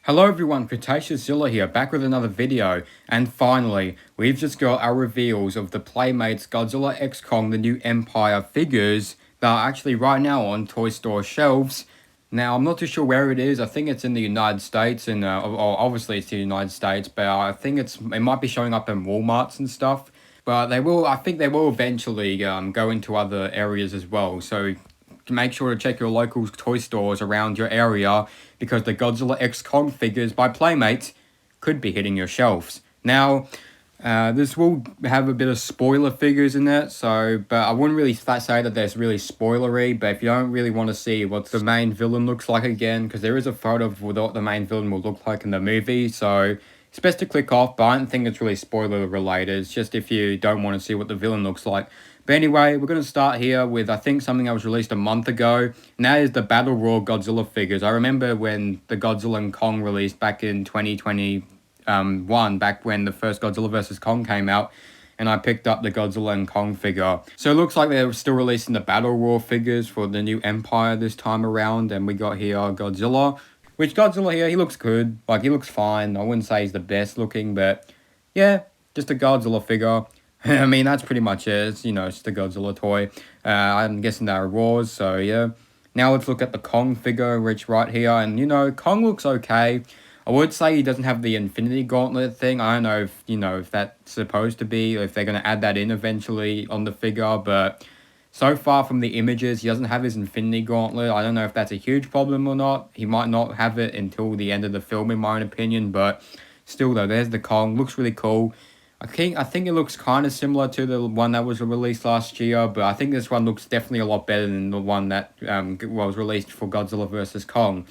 Hello everyone, Cretaceous here, back with another video, and finally, we've just got our reveals of the Playmates Godzilla X Kong The New Empire figures that are actually right now on toy store shelves. Now, I'm not too sure where it is. I think it's in the United States, and obviously it's the United States, but I think it might be showing up in Walmarts and stuff. But I think they will eventually go into other areas as well, so make sure to check your local toy stores around your area because the Godzilla X Kong figures by Playmates could be hitting your shelves. Now, this will have a bit of spoiler figures in it, but I wouldn't really say that there's really spoilery, but if you don't really want to see what the main villain looks like again, because there is a photo of what the main villain will look like in the movie, so it's best to click off, but I don't think it's really spoiler related. It's just if you don't want to see what the villain looks like. But anyway, we're going to start here with, I think, something that was released a month ago. And that is the Battle Royal Godzilla figures. I remember when the Godzilla and Kong released back in 2021, back when the first Godzilla vs. Kong came out. And I picked up the Godzilla and Kong figure. So it looks like they're still releasing the Battle Royal figures for the new Empire this time around. And we got here Godzilla. Which Godzilla here, he looks good. Like, he looks fine. I wouldn't say he's the best looking, but yeah, just a Godzilla figure. I mean, that's pretty much it. It's, it's just a Godzilla toy. I'm guessing they're raws, so yeah. Now let's look at the Kong figure, which right here. And, Kong looks okay. I would say he doesn't have the Infinity Gauntlet thing. I don't know if, if that's supposed to be, or if they're going to add that in eventually on the figure. But so far from the images, he doesn't have his Infinity Gauntlet. I don't know if that's a huge problem or not. He might not have it until the end of the film, in my own opinion. But still, though, there's the Kong. Looks really cool. I think it looks kind of similar to the one that was released last year, but I think this one looks definitely a lot better than the one that was released for Godzilla vs. Kong.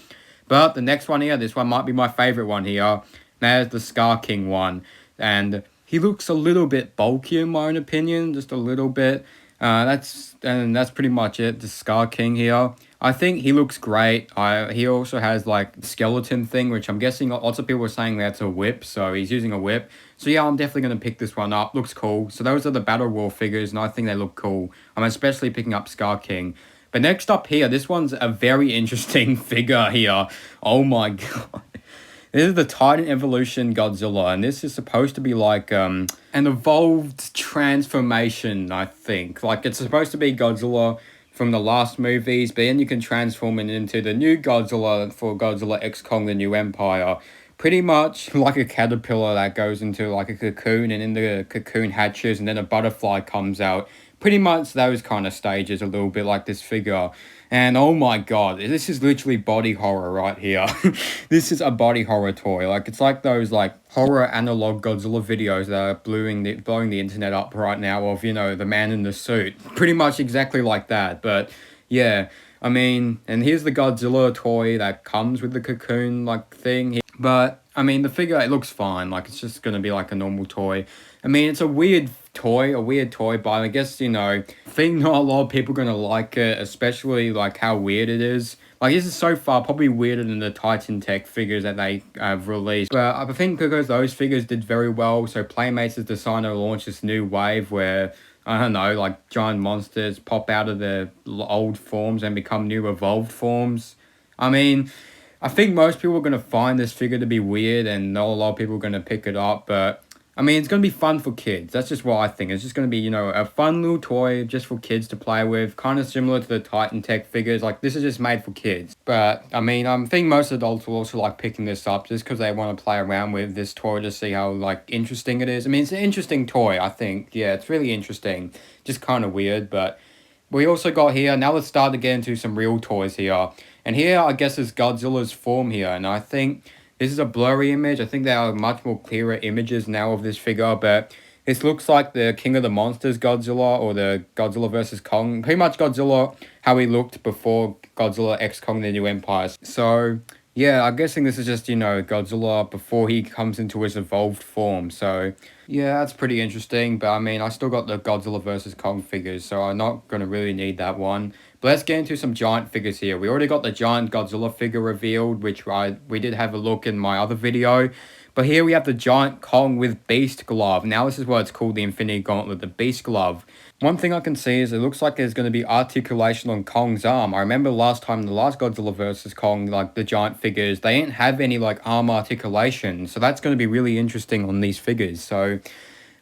But the next one here, this one might be my favorite one here. There's the Scar King one, and he looks a little bit bulky in my own opinion, just a little bit. That's pretty much it. The Scar King here. I think he looks great. He also has like skeleton thing, which I'm guessing lots of people are saying that's a whip, so he's using a whip. So yeah, I'm definitely going to pick this one up. Looks cool. So those are the Battle Royal figures, and I think they look cool. I'm especially picking up Scar King. But next up here, this one's a very interesting figure here. Oh my god. This is the Titan Evolution Godzilla, and this is supposed to be like an evolved transformation, I think. Like, it's supposed to be Godzilla from the last movies, but then you can transform it into the new Godzilla for Godzilla X Kong The New Empire. Pretty much like a caterpillar that goes into like a cocoon, and in the cocoon hatches, and then a butterfly comes out. Pretty much those kind of stages, a little bit like this figure. And oh my god, this is literally body horror right here. This is a body horror toy. Like, it's like those like horror analog Godzilla videos that are blowing the internet up right now of, the man in the suit. Pretty much exactly like that. But yeah, I mean, and here's the Godzilla toy that comes with the cocoon like thing. But I mean, the figure, it looks fine. Like, it's just gonna be like a normal toy. I mean, it's a weird toy, but I guess, I think not a lot of people are gonna like it, especially like how weird it is. Like, this is so far probably weirder than the Titan Tech figures that they have released. But I think because those figures did very well, so Playmates has decided to launch this new wave where, I don't know, like giant monsters pop out of their old forms and become new evolved forms. I mean, I think most people are going to find this figure to be weird, and not a lot of people are going to pick it up, but I mean, it's going to be fun for kids. That's just what I think. It's just going to be, a fun little toy just for kids to play with, kind of similar to the Titan Tech figures. Like, this is just made for kids. But, I mean, I think most adults will also like picking this up just because they want to play around with this toy to see how, like, interesting it is. I mean, it's an interesting toy, I think. Yeah, it's really interesting. Just kind of weird, but we also got here, now let's start to get into some real toys here. And here, I guess, is Godzilla's form here, and I think this is a blurry image. I think there are much more clearer images now of this figure, but this looks like the King of the Monsters Godzilla, or the Godzilla vs. Kong. Pretty much Godzilla, how he looked before Godzilla X Kong The New Empire. So, yeah, I'm guessing this is just, Godzilla before he comes into his evolved form. So, yeah, that's pretty interesting. But, I mean, I still got the Godzilla vs. Kong figures, so I'm not going to really need that one. But let's get into some giant figures here. We already got the giant Godzilla figure revealed, which we did have a look in my other video. But here we have the giant Kong with Beast Glove. Now this is what it's called, the Infinity Gauntlet, the Beast Glove. One thing I can see is it looks like there's going to be articulation on Kong's arm. I remember last time, the last Godzilla vs. Kong, like the giant figures, they didn't have any like arm articulation. So that's going to be really interesting on these figures. So,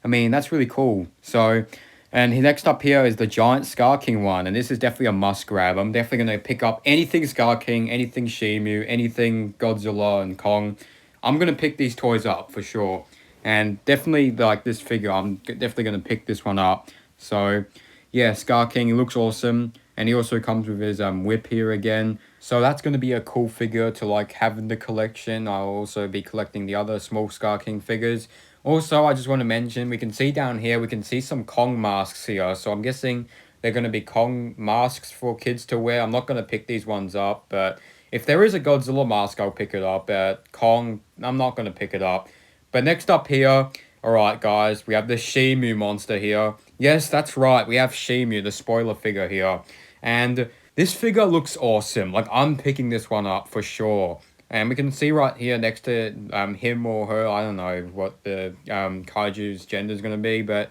I mean, that's really cool. So, and next up here is the giant Scar King one. And this is definitely a must grab. I'm definitely going to pick up anything Scar King, anything Shimu, anything Godzilla and Kong. I'm going to pick these toys up for sure. And definitely like this figure, I'm definitely going to pick this one up. So, yeah, Scar King, he looks awesome. And he also comes with his whip here again. So that's going to be a cool figure to like have in the collection. I'll also be collecting the other small Scar King figures. Also, I just want to mention, we can see down here, we can see some Kong masks here. So I'm guessing they're going to be Kong masks for kids to wear. I'm not going to pick these ones up, but if there is a Godzilla mask, I'll pick it up. But Kong, I'm not going to pick it up. But next up here, alright guys, we have the Shimu monster here. Yes, that's right, we have Shimu, the spoiler figure here. And this figure looks awesome. Like, I'm picking this one up for sure. And we can see right here next to him or her, I don't know what the kaiju's gender is going to be. But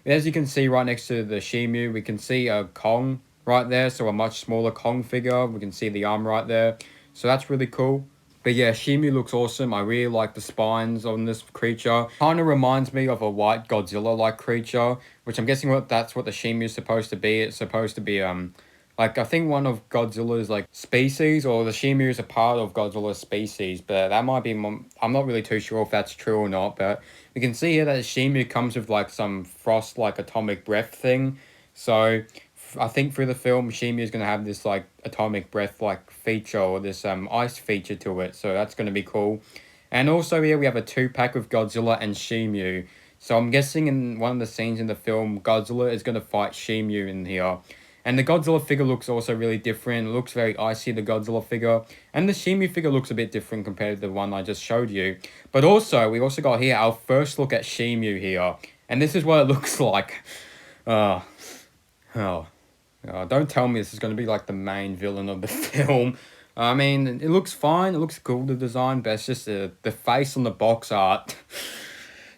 as you can see right next to the Shimu, we can see a Kong right there. So a much smaller Kong figure. We can see the arm right there. So that's really cool. But yeah, Shimu looks awesome. I really like the spines on this creature. Kind of reminds me of a white Godzilla-like creature, which I'm guessing that's what the Shimu is supposed to be. It's supposed to be, like, I think one of Godzilla's, like, species, or the Shimu is a part of Godzilla's species, but that might be, I'm not really too sure if that's true or not, but we can see here that the Shimu comes with, like, some frost, like, atomic breath thing. So I think through the film, Shimu is going to have this, like, atomic breath, like, feature, or this ice feature to it. So that's going to be cool. And also here we have a 2-pack of Godzilla and Shimu. So I'm guessing in one of the scenes in the film, Godzilla is going to fight Shimu in here. And the Godzilla figure looks also really different. It looks very icy, the Godzilla figure. And the Shimu figure looks a bit different compared to the one I just showed you. But also, we also got here our first look at Shimu here. And this is what it looks like. Don't tell me this is going to be like the main villain of the film. I mean, it looks fine. It looks cool, the design, but it's just the face on the box art.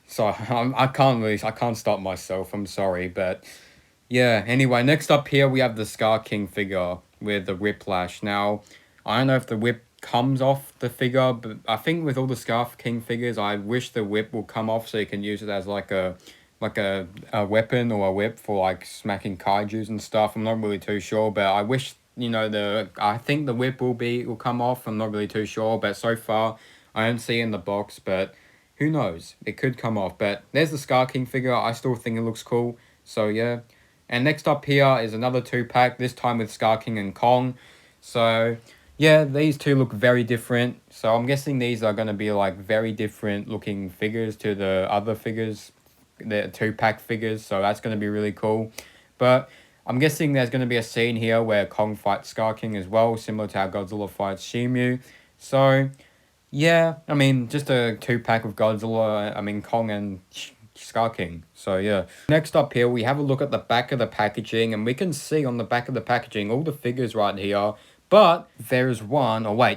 So I can't stop myself. I'm sorry, but yeah. Anyway, next up here we have the Scar King figure with the whiplash. Now, I don't know if the whip comes off the figure, but I think with all the Scar King figures, I wish the whip will come off so you can use it as like a weapon or a whip for like smacking kaijus and stuff. I'm not really too sure, but I wish, you know, I think the whip will come off. I'm not really too sure, but so far I don't see it in the box, but who knows? It could come off. But there's the Scar King figure. I still think it looks cool. So yeah. And next up here is another 2-pack, this time with Scar King and Kong. So yeah, these two look very different. So I'm guessing these are going to be like very different looking figures to the other figures, the 2-pack figures. So that's going to be really cool. But I'm guessing there's going to be a scene here where Kong fights Scar King as well, similar to how Godzilla fights Shimu. So yeah, I mean, just a 2-pack of Godzilla, I mean Kong and Scar King. So yeah. Next up here, we have a look at the back of the packaging, and we can see on the back of the packaging all the figures right here. But there's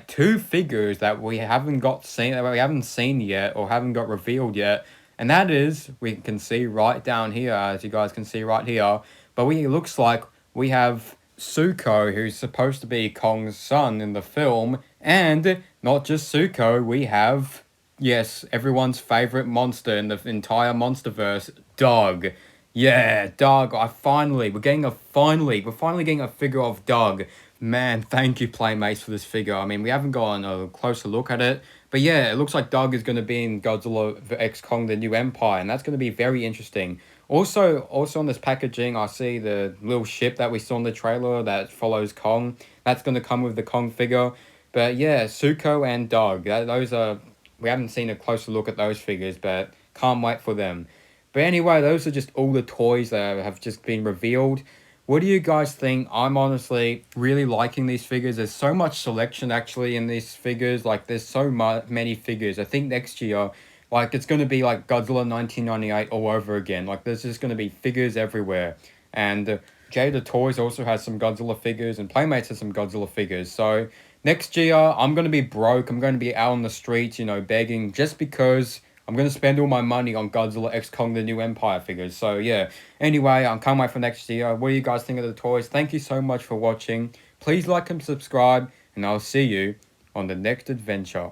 two figures that we haven't seen yet, or haven't got revealed yet. And that is, we can see right down here, as you guys can see right here. But it looks like we have Suko, who's supposed to be Kong's son in the film. And not just Suko, we have, yes, everyone's favorite monster in the entire Monsterverse, Dog. Yeah, Dog. We're finally getting a figure of Dog. Man, thank you, Playmates, for this figure. I mean, we haven't gotten a closer look at it. But yeah, it looks like Dog is going to be in Godzilla x Kong, the New Empire. And that's going to be very interesting. Also on this packaging, I see the little ship that we saw in the trailer that follows Kong. That's going to come with the Kong figure. But yeah, Suko and Dog. We haven't seen a closer look at those figures, but can't wait for them. But anyway, those are just all the toys that have just been revealed. What do you guys think? I'm honestly really liking these figures. There's so much selection actually in these figures. Like, there's so many figures. I think next year, like, it's going to be like Godzilla 1998 all over again. Like, there's just going to be figures everywhere. And Jada Toys also has some Godzilla figures, and Playmates has some Godzilla figures. So Next year, I'm going to be broke. I'm going to be out on the streets, begging just because I'm going to spend all my money on Godzilla X Kong, the new Empire figures. So, yeah. Anyway, I can't wait for next year. What do you guys think of the toys? Thank you so much for watching. Please like and subscribe, and I'll see you on the next adventure.